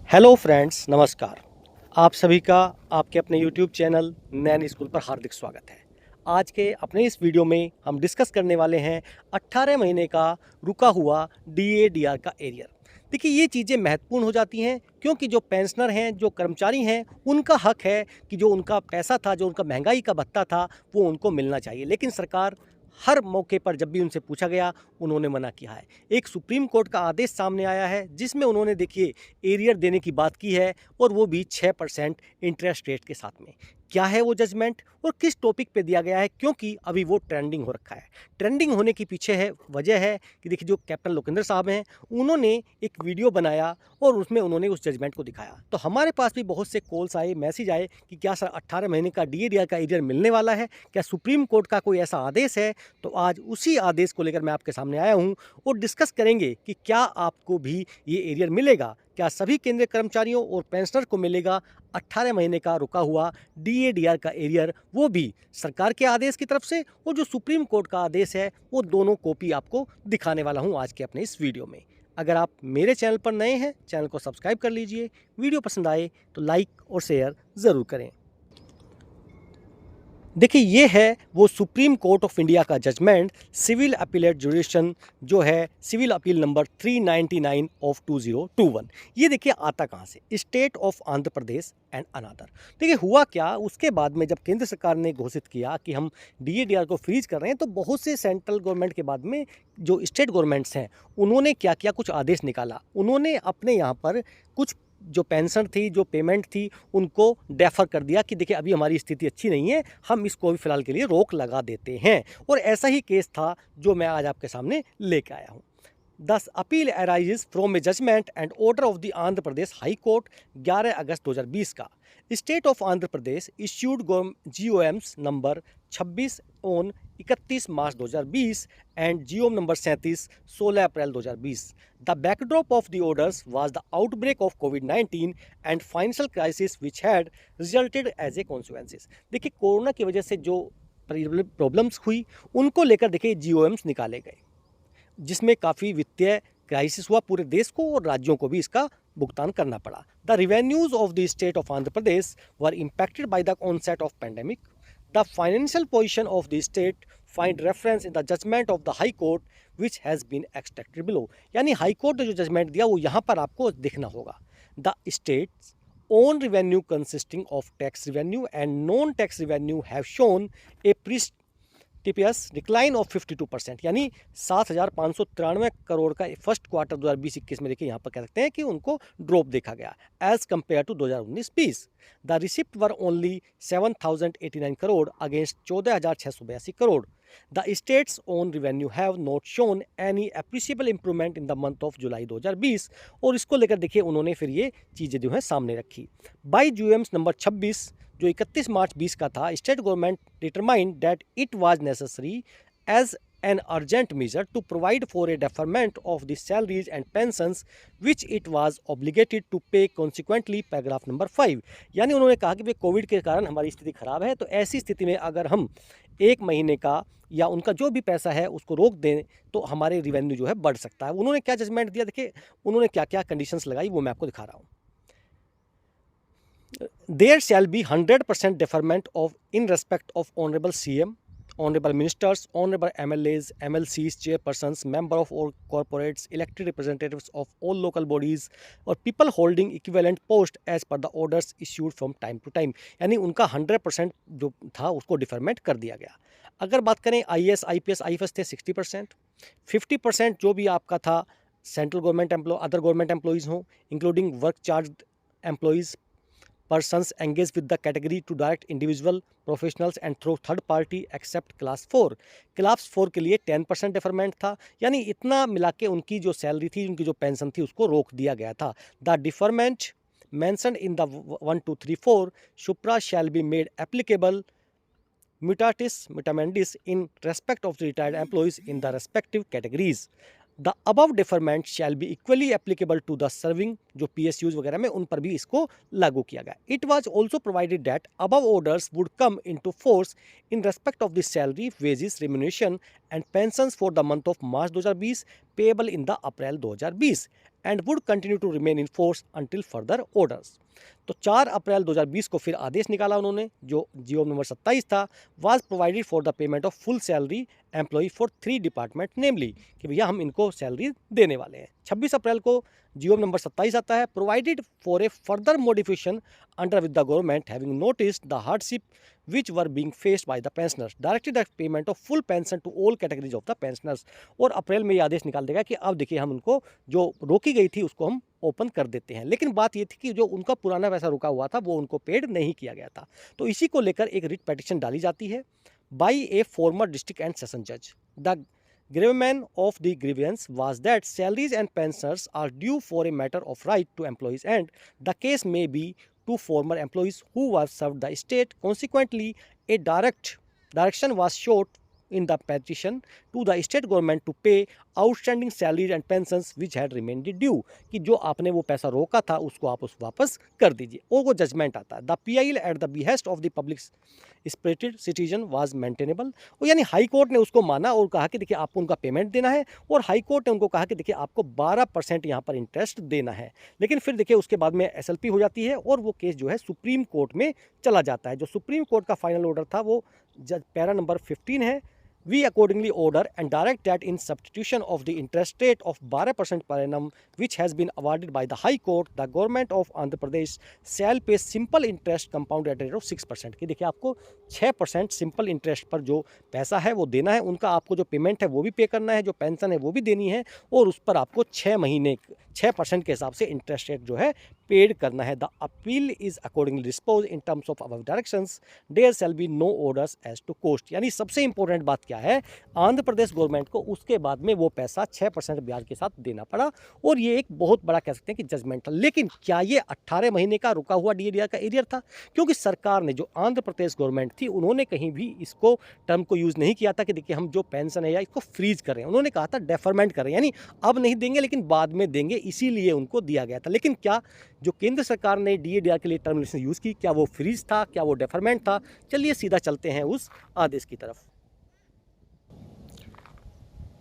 Hello friends, नमस्कार। आप सभी का आपके अपने यूट्यूब चैनल नैन स्कूल पर हार्दिक स्वागत है। आज के अपने इस वीडियो में हम डिस्कस करने वाले हैं 18 महीने का रुका हुआ डीएडीआर का एरियर। देखिए, ये चीज़ें महत्वपूर्ण हो जाती हैं क्योंकि जो पेंशनर हैं, जो कर्मचारी हैं, उनका हक है कि जो उनका पैसा था, जो उनका महंगाई का भत्ता था, वो उनको मिलना चाहिए। लेकिन सरकार हर मौके पर जब भी उनसे पूछा गया, उन्होंने मना किया है। एक सुप्रीम कोर्ट का आदेश सामने आया है जिसमें उन्होंने देखिए एरियर देने की बात की है, और वो भी 6% इंटरेस्ट रेट के साथ में। क्या है वो जजमेंट और किस टॉपिक पे दिया गया है, क्योंकि अभी वो ट्रेंडिंग हो रखा है। ट्रेंडिंग होने की पीछे है वजह है कि देखिए, जो कैप्टन लोकेंद्र साहब हैं, उन्होंने एक वीडियो बनाया और उसमें उन्होंने उस जजमेंट को दिखाया। तो हमारे पास भी बहुत से कॉल्स आए, मैसेज आए कि क्या सर 18 महीने का डीएडीआर का एरियर मिलने वाला है, क्या सुप्रीम कोर्ट का कोई ऐसा आदेश है। तो आज उसी आदेश को लेकर मैं आपके सामने आया हूं और डिस्कस करेंगे कि क्या आपको भी ये एरियर मिलेगा, क्या सभी केंद्रीय कर्मचारियों और पेंशनर को मिलेगा 18 महीने का रुका हुआ डीएडीआर का एरियर, वो भी सरकार के आदेश की तरफ से, और जो सुप्रीम कोर्ट का आदेश है, वो दोनों कॉपी आपको दिखाने वाला हूं आज के अपने इस वीडियो में। अगर आप मेरे चैनल पर नए हैं, चैनल को सब्सक्राइब कर लीजिए। वीडियो पसंद आए तो लाइक और शेयर ज़रूर करें। देखिए, ये है वो सुप्रीम कोर्ट ऑफ इंडिया का जजमेंट, सिविल अपीलेट जुडिशन, जो है सिविल अपील नंबर 399 ऑफ 2021। ये देखिए आता कहाँ से, state of Andhra Pradesh and another. देखिए हुआ क्या, उसके बाद में जब केंद्र सरकार ने घोषित किया कि हम डीएडीआर को फ्रीज कर रहे हैं, तो बहुत से सेंट्रल गवर्नमेंट के बाद में जो स्टेट गवर्नमेंट्स हैं, उन्होंने क्या किया, कुछ आदेश निकाला। उन्होंने अपने यहाँ पर कुछ जो पेंशन थी, जो पेमेंट थी, उनको डेफर कर दिया कि देखिए अभी हमारी स्थिति अच्छी नहीं है, हम इसको भी फिलहाल के लिए रोक लगा देते हैं। और ऐसा ही केस था जो मैं आज आपके सामने लेके आया हूँ। This appeal arises from a judgment and order of the Andhra Pradesh high court 11 August 2020 का। State of Andhra Pradesh issued GOMs number 26 on 31 March 2020 and GOM number 37 16 April 2020। The backdrop of the orders was the outbreak of कोविड-19 and financial crisis which had resulted as a consequences. देखिए, corona की वजह से जो problems हुई, उनको लेकर देखिए जीओएम्स निकाले गए, जिसमें काफ़ी वित्तीय क्राइसिस हुआ पूरे देश को, और राज्यों को भी इसका भुगतान करना पड़ा। The revenues of the state of Andhra Pradesh were impacted by the onset of pandemic. The financial position of the state find reference in the judgment of the high court which has been extracted below. यानी high court ने जो judgement दिया वो यहाँ पर आपको दिखना होगा। The states own revenue consisting of tax revenue and non-tax revenue have shown a TPS decline of 52%, यानी 7,593 करोड़ का फर्स्ट क्वार्टर 2020-21 में देखिए यहाँ पर कह सकते हैं कि उनको ड्रॉप देखा गया as compared to 2019-20। The receipt were only 7,089 crore against 14,682 crore. The state's own revenue have not shown any appreciable improvement in the month of July 2020। और इसको लेकर देखिए उन्होंने फिर ये चीज़ें जो है सामने रखी। बाई जीओएम्स नंबर 26 जो 31 मार्च 20 का था, state government determined that it was necessary as an urgent measure to provide for a deferment of the salaries and pensions which it was obligated to pay consequently, paragraph number 5। यानी उन्होंने कहा कि भाई Covid के कारण हमारी स्थिति खराब है, तो ऐसी स्थिति में अगर हम 1 महीने का या उनका जो भी पैसा है उसको रोक दें तो हमारे रिवेन्यू जो है बढ़ सकता है। उन्होंने क्या जजमेंट दिया, देखिए उन्होंने क्या क्या कंडीशंस लगाई, वो मैं आपको दिखा रहा हूँ। There shall be 100% deferment of in respect of Honorable CM, Honorable Ministers, Honorable MLAs, MLCs, Chairpersons, Member of all corporates, elected representatives of all local bodies और people holding equivalent post as per the orders issued from time to time। यानी उनका 100% जो था उसको deferment कर दिया गया। अगर बात करें IAS, IPS, IFS थे 60%, 50% जो भी आपका था central government other government employees हों, including work charge employees, persons engaged with the category to direct individual professionals and through third party except class 4। Class 4 के लिए 10% डिफरमेंट था, यानी इतना मिला के उनकी जो सैलरी थी, उनकी जो पेंशन थी, उसको रोक दिया गया था। The deferment mentioned in the 1, 2, 3, 4 supra shall be made applicable mutatis mutandis in respect of the retired employees in the respective categories। The above deferment shall be equally applicable to the serving, जो PSUs वगैरह में उन पर भी इसको लागू किया गया। It was also provided that above orders would come into force in respect of the salary, wages, remuneration and pensions for the month of March 2020 payable in the April 2020 and would continue to remain in force until further orders. तो 4 अप्रैल 2020 को फिर आदेश निकाला उन्होंने, जो जीओ number 27 था, was provided for the payment of full salary employee for 3 department, namely कि भैया हम इनको सैलरी देने वाले हैं। 26 अप्रैल को जीओ नंबर 27 आता है, provided for a further modification under with the government having noticed the hardship which were being faced by the pensioners, directed the payment of full pension to all categories of the pensioners। और अप्रैल में ये आदेश निकाल देगा कि अब देखिए हम उनको जो रोकी गई थी उसको हम ओपन कर देते हैं। लेकिन बात ये थी कि जो उनका पुराना पैसा रुका हुआ था वो उनको पेड नहीं किया गया था। तो इसी को लेकर एक रिट पिटीशन डाली जाती है by a former district and session जज। The gravamen of the grievance was that salaries and pensions are due for a matter of right to employees, and the case may be to former employees who have served the state. Consequently, a direction was sought in the petition to the state government to pay outstanding salaries and pensions which had remained due, कि जो आपने वो पैसा रोका था उसको आप उस वापस कर दीजिए। और वो जजमेंट आता है, the PIL at the behest of the public spirited citizen was maintainable. यानी हाई कोर्ट ने उसको माना और कहा कि देखिए आपको उनका पेमेंट देना है, और हाई कोर्ट ने उनको कहा कि देखिए आपको 12% यहाँ पर इंटरेस्ट देना है। लेकिन फिर देखिए उसके बाद में SLP हो जाती है और वो केस जो है सुप्रीम कोर्ट में चला जाता है। जो सुप्रीम कोर्ट का फाइनल ऑर्डर था वो पैरा नंबर 15 है। We accordingly order and direct that in substitution of the interest rate of 12% per annum which has been awarded by the High Court, the government of Andhra Pradesh shall pay simple interest compounded at a rate of 6%। कि देखिए आपको 6% simple interest पर जो पैसा है वो देना है, उनका आपको जो पेमेंट है वो भी पे करना है, जो पेंशन है वो भी देनी है, और उस पर आपको 6 महीने 6% के हिसाब से इंटरेस्ट रेट जो है पेड करना है। The appeal is accordingly dispose in terms of above directions, there shall be no orders as to cost. यानी सबसे इंपॉर्टेंट बात क्या है, आंध्र प्रदेश गवर्नमेंट को उसके बाद में वो पैसा 6% ब्याज के साथ देना पड़ा, और ये एक बहुत बड़ा कह सकते हैं कि जजमेंट था। लेकिन क्या ये 18 महीने का रुका हुआ DAR का एरियर था? क्योंकि सरकार ने, जो आंध्र प्रदेश गवर्नमेंट थी, उन्होंने कहीं भी इसको टर्म को यूज़ नहीं किया था कि देखिए हम जो पेंशन है या इसको फ्रीज कर रहे हैं। उन्होंने कहा था डेफरमेंट कर रहे हैं, यानी अब नहीं देंगे लेकिन बाद में देंगे, इसीलिए उनको दिया गया था। लेकिन क्या जो केंद्र सरकार ने DAR के लिए टर्मिनेशन यूज़ की, क्या वो फ्रीज था, क्या वो डेफरमेंट था? चलिए सीधा चलते हैं उस आदेश की तरफ।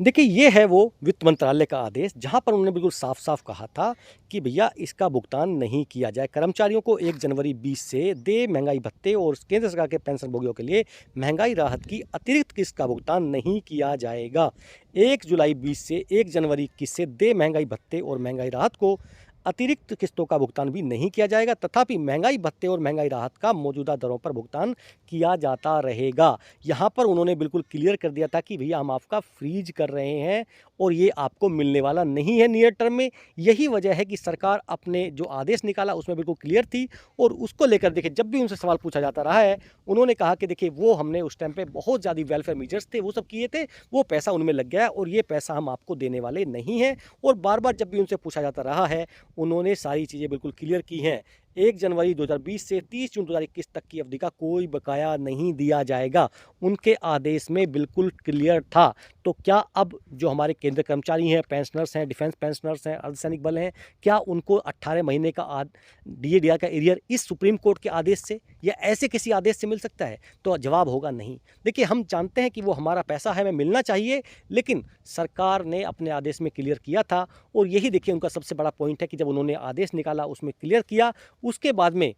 देखिए ये है वो वित्त मंत्रालय का आदेश, जहां पर उन्होंने बिल्कुल साफ साफ कहा था कि भैया इसका भुगतान नहीं किया जाए। कर्मचारियों को 1 जनवरी 20 से दे महंगाई भत्ते और केंद्र सरकार के पेंशन भोगियों के लिए महंगाई राहत की अतिरिक्त किस्त का भुगतान नहीं किया जाएगा। 1 जुलाई 20 से 1 जनवरी 21 से दे महंगाई भत्ते और महंगाई राहत को अतिरिक्त किस्तों का भुगतान भी नहीं किया जाएगा। तथापि महंगाई भत्ते और महंगाई राहत का मौजूदा दरों पर भुगतान किया जाता रहेगा। यहाँ पर उन्होंने बिल्कुल क्लियर कर दिया था कि भैया हम आपका फ्रीज कर रहे हैं और ये आपको मिलने वाला नहीं है नियर टर्म में। यही वजह है कि सरकार अपने जो आदेश निकाला उसमें बिल्कुल क्लियर थी, और उसको लेकर देखिए जब भी उनसे सवाल पूछा जाता रहा है, उन्होंने कहा कि देखिए वो हमने उस टाइम पे बहुत ज़्यादा वेलफेयर मेजर्स थे वो सब किए थे, वो पैसा उनमें लग गया और ये पैसा हम आपको देने वाले नहीं हैं। और बार बार जब भी उनसे पूछा जाता रहा है, उन्होंने सारी चीज़ें बिल्कुल क्लियर की हैं। 1 जनवरी 2020 से 30 जून 2021 तक की अवधि का कोई बकाया नहीं दिया जाएगा, उनके आदेश में बिल्कुल क्लियर था। तो क्या अब जो हमारे केंद्र कर्मचारी हैं, पेंशनर्स हैं, डिफेंस पेंशनर्स हैं, अर्धसैनिक बल हैं, क्या उनको 18 महीने का DAR का एरियर इस सुप्रीम कोर्ट के आदेश से या ऐसे किसी आदेश से मिल सकता है? तो जवाब होगा नहीं। देखिए हम जानते हैं कि वो हमारा पैसा है, हमें मिलना चाहिए, लेकिन सरकार ने अपने आदेश में क्लियर किया था, और यही देखिए उनका सबसे बड़ा पॉइंट है कि जब उन्होंने आदेश निकाला उसमें क्लियर किया, उसके बाद में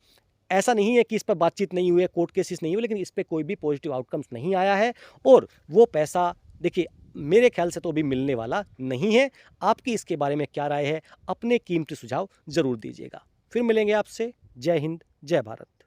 ऐसा नहीं है कि इस पर बातचीत नहीं हुई है, कोर्ट केसेस नहीं हुए, लेकिन इस पर कोई भी पॉजिटिव आउटकम्स नहीं आया है, और वो पैसा देखिए मेरे ख्याल से तो अभी मिलने वाला नहीं है। आपकी इसके बारे में क्या राय है? अपने कीमती सुझाव ज़रूर दीजिएगा। फिर मिलेंगे आपसे। जय हिंद, जय भारत।